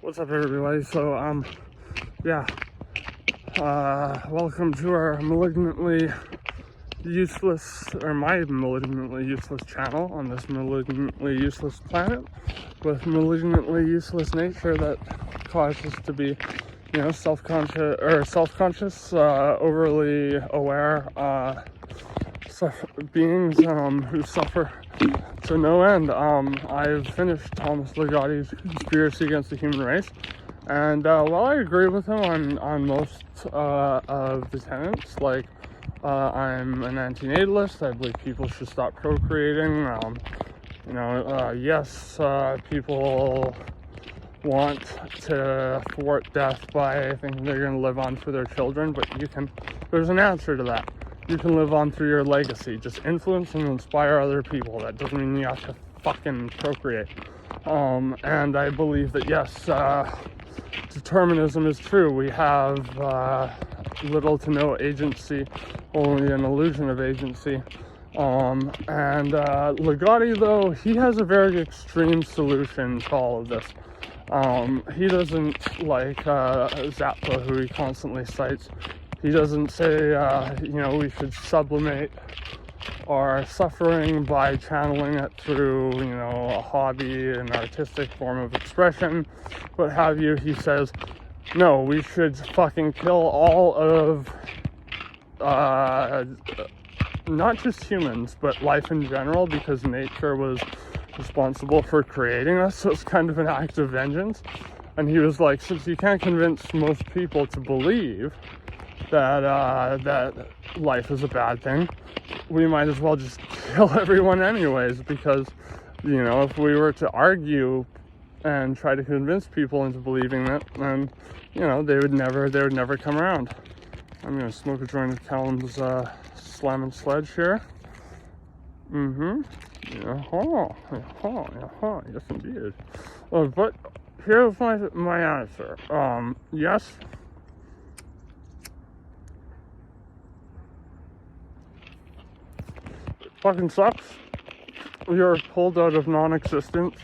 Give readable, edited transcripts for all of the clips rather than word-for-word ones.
What's up, everybody? So, welcome to our malignantly useless, or my malignantly useless channel on this malignantly useless planet with malignantly useless nature that causes us to be, self-conscious, overly aware, beings who suffer to no end. I've finished Thomas Ligotti's Conspiracy Against the Human Race, and while I agree with him on most of the tenets, like I'm an anti-natalist, I believe people should stop procreating. Yes, people want to thwart death by thinking they're going to live on for their children, but there's an answer to that. You can live on through your legacy. Just influence and inspire other people. That doesn't mean you have to fucking procreate. And I believe that, yes, determinism is true. We have little to no agency, only an illusion of agency. And Ligotti, though, he has a very extreme solution to all of this. He doesn't like Zappa, who he constantly cites. He doesn't say, we should sublimate our suffering by channeling it through, a hobby, an artistic form of expression, what have you. He says, no, we should fucking kill all of, not just humans, but life in general, because nature was responsible for creating us, so it's kind of an act of vengeance. And he was like, since you can't convince most people to believe that life is a bad thing, we might as well just kill everyone anyways, because, if we were to argue and try to convince people into believing that, then, they would never come around. I'm gonna smoke a joint of Callum's slamming sledge here. Yes indeed. But here's my answer. Yes. Fucking sucks. You're pulled out of non-existence,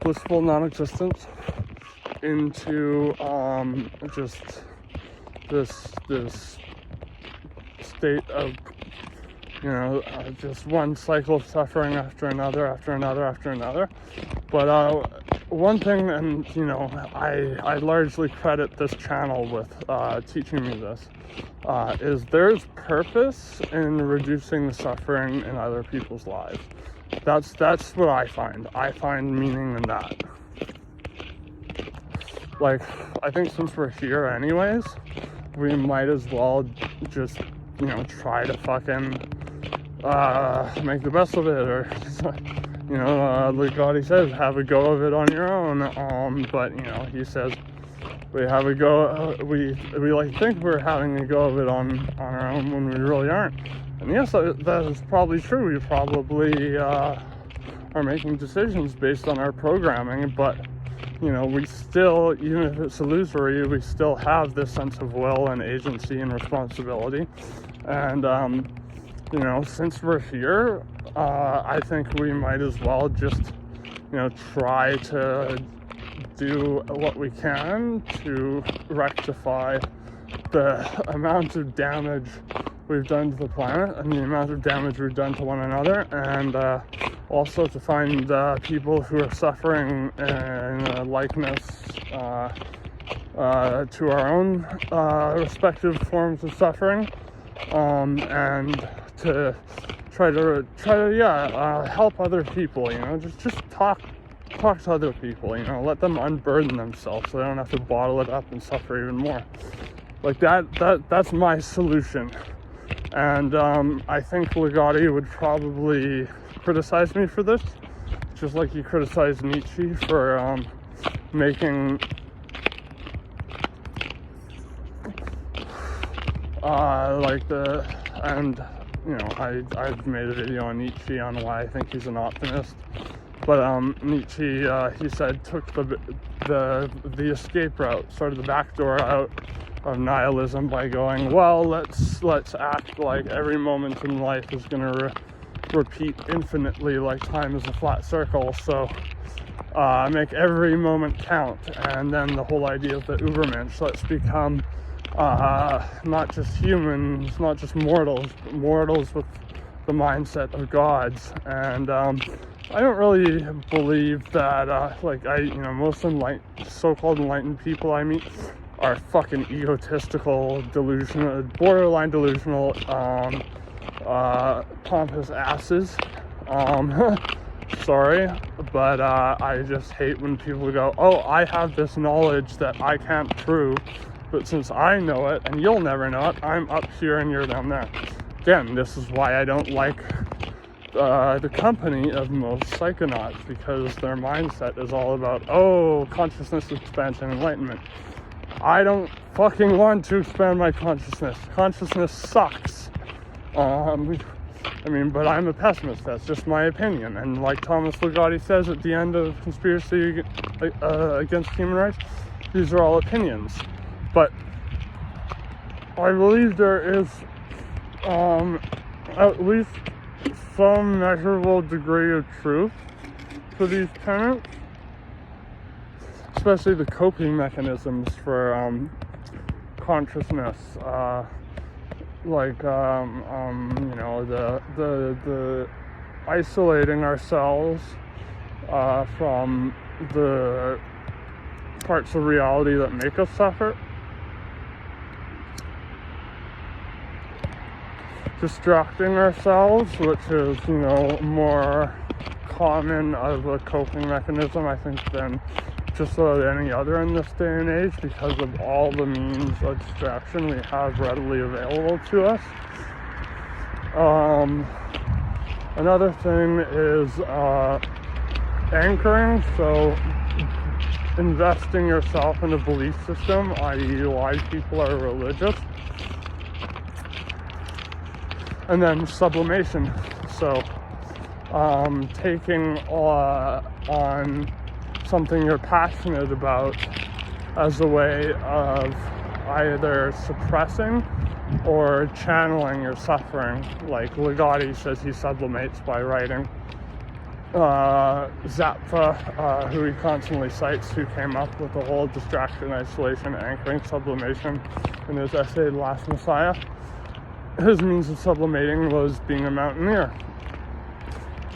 blissful non-existence, into just this state of just one cycle of suffering after another. But one thing, and I largely credit this channel with teaching me this, is there's purpose in reducing the suffering in other people's lives. That's what I find. I find meaning in that. Like, I think since we're here anyways, we might as well just, try to fucking make the best of it, or Ligotti says, have a go of it on your own. But he says we have a go. We like to think we're having a go of it on our own when we really aren't. And yes, that is probably true. We probably are making decisions based on our programming, but we still, even if it's illusory, we still have this sense of will and agency and responsibility. And since we're here, I think we might as well just, try to do what we can to rectify the amount of damage we've done to the planet and the amount of damage we've done to one another, and also to find people who are suffering in likeness to our own respective forms of suffering, and to try to help other people. Just talk to other people. Let them unburden themselves so they don't have to bottle it up and suffer even more. Like that's my solution. And I think Ligotti would probably criticize me for this, just like he criticized Nietzsche for making I've made a video on Nietzsche on why I think he's an optimist. But Nietzsche, he said, took the escape route, sort of the back door out of nihilism by going, well, let's act like every moment in life is going to repeat infinitely, like time is a flat circle. So make every moment count. And then the whole idea of the Ubermensch, let's become not just humans, not just mortals, but mortals with the mindset of gods. And I don't really believe that most so-called enlightened people I meet are fucking egotistical, delusional, borderline delusional, pompous asses. Sorry, but I just hate when people go, oh, I have this knowledge that I can't prove, but since I know it and you'll never know it, I'm up here and you're down there. Again, this is why I don't like the company of most psychonauts, because their mindset is all about, oh, consciousness expansion, enlightenment. I don't fucking want to expand my consciousness. Consciousness sucks. But I'm a pessimist. That's just my opinion. And like Thomas Ligotti says at the end of Conspiracy Against Human Rights, these are all opinions. But I believe there is at least some measurable degree of truth to these tenets, especially the coping mechanisms for consciousness, the isolating ourselves from the parts of reality that make us suffer, distracting ourselves, which is, more common of a coping mechanism, I think, than just about any other in this day and age, because of all the means of distraction we have readily available to us. Another thing is anchoring, so investing yourself in a belief system, i.e. why people are religious. And then sublimation, so taking on something you're passionate about as a way of either suppressing or channeling your suffering. Like Ligotti says he sublimates by writing. Zappa, who he constantly cites, who came up with the whole distraction, isolation, anchoring, sublimation in his essay, The Last Messiah. His means of sublimating was being a mountaineer.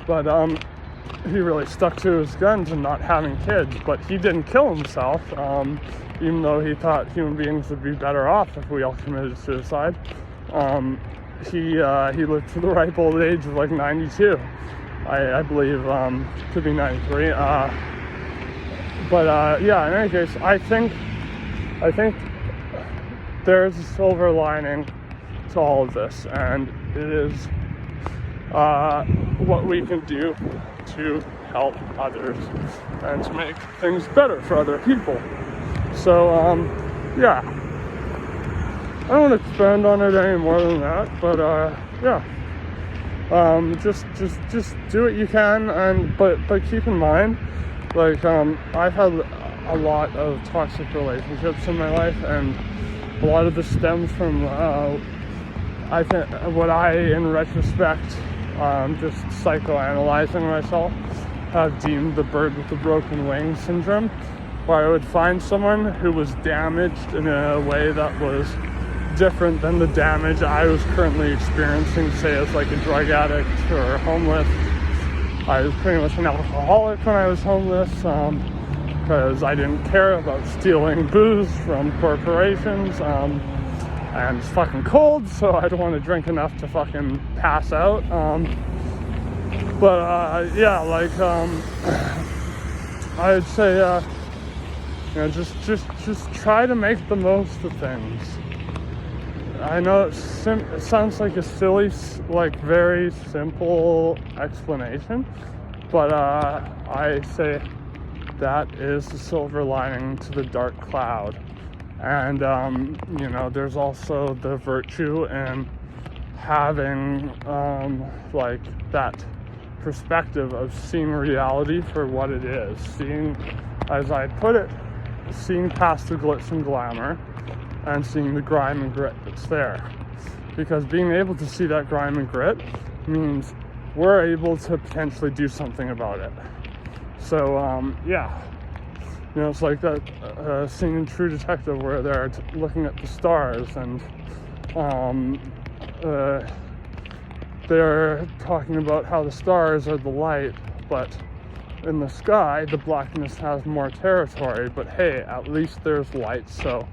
But he really stuck to his guns and not having kids. But he didn't kill himself, even though he thought human beings would be better off if we all committed suicide. He lived to the ripe old age of like 92. I believe, could be 93. In any case, I think there's a silver lining to all of this, and it is what we can do to help others and to make things better for other people. So, I don't want to expand on it any more than that, but just do what you can, but keep in mind, I've had a lot of toxic relationships in my life, and a lot of this stems from I think what I, in retrospect, just psychoanalyzing myself, have deemed the bird with the broken wing syndrome, where I would find someone who was damaged in a way that was different than the damage I was currently experiencing, say as like a drug addict or homeless. I was pretty much an alcoholic when I was homeless, because I didn't care about stealing booze from corporations, and it's fucking cold, so I don't want to drink enough to fucking pass out. I would say, just try to make the most of things. I know it sounds like a silly, very simple explanation, but I say that is the silver lining to the dark cloud. And, there's also the virtue in having, that perspective of seeing reality for what it is. Seeing, as I put it, seeing past the glitz and glamour and seeing the grime and grit that's there. Because being able to see that grime and grit means we're able to potentially do something about it. So, yeah. It's like that scene in True Detective where they're looking at the stars, and they're talking about how the stars are the light, but in the sky, the blackness has more territory. But hey, at least there's light, so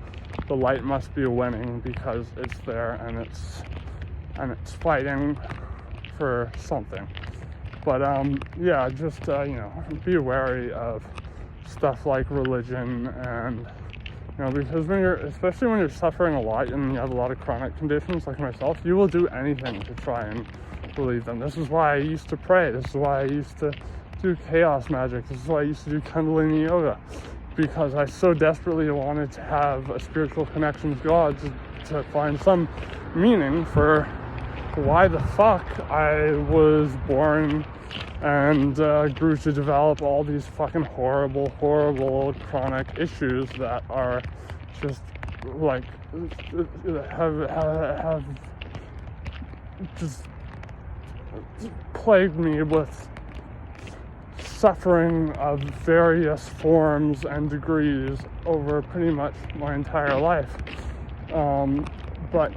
the light must be winning because it's there and it's fighting for something. But yeah, just be wary of stuff like religion, and because especially when you're suffering a lot and you have a lot of chronic conditions like myself, you will do anything to try and relieve them. This is why I used to pray. This is why I used to do chaos magic. This is why I used to do Kundalini yoga, because I so desperately wanted to have a spiritual connection with God, to find some meaning for why the fuck I was born and grew to develop all these fucking horrible chronic issues that are just like have just plagued me with suffering of various forms and degrees over pretty much my entire life. But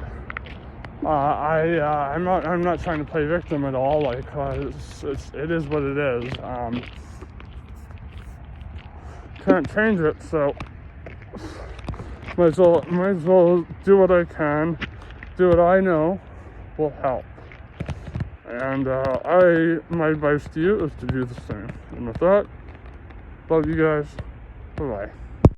I'm not trying to play victim at all. Like it is what it is. Can't change it, so might as well do what I can, do what I know will help. And my advice to you is to do the same. And with that, love you guys. Bye-bye.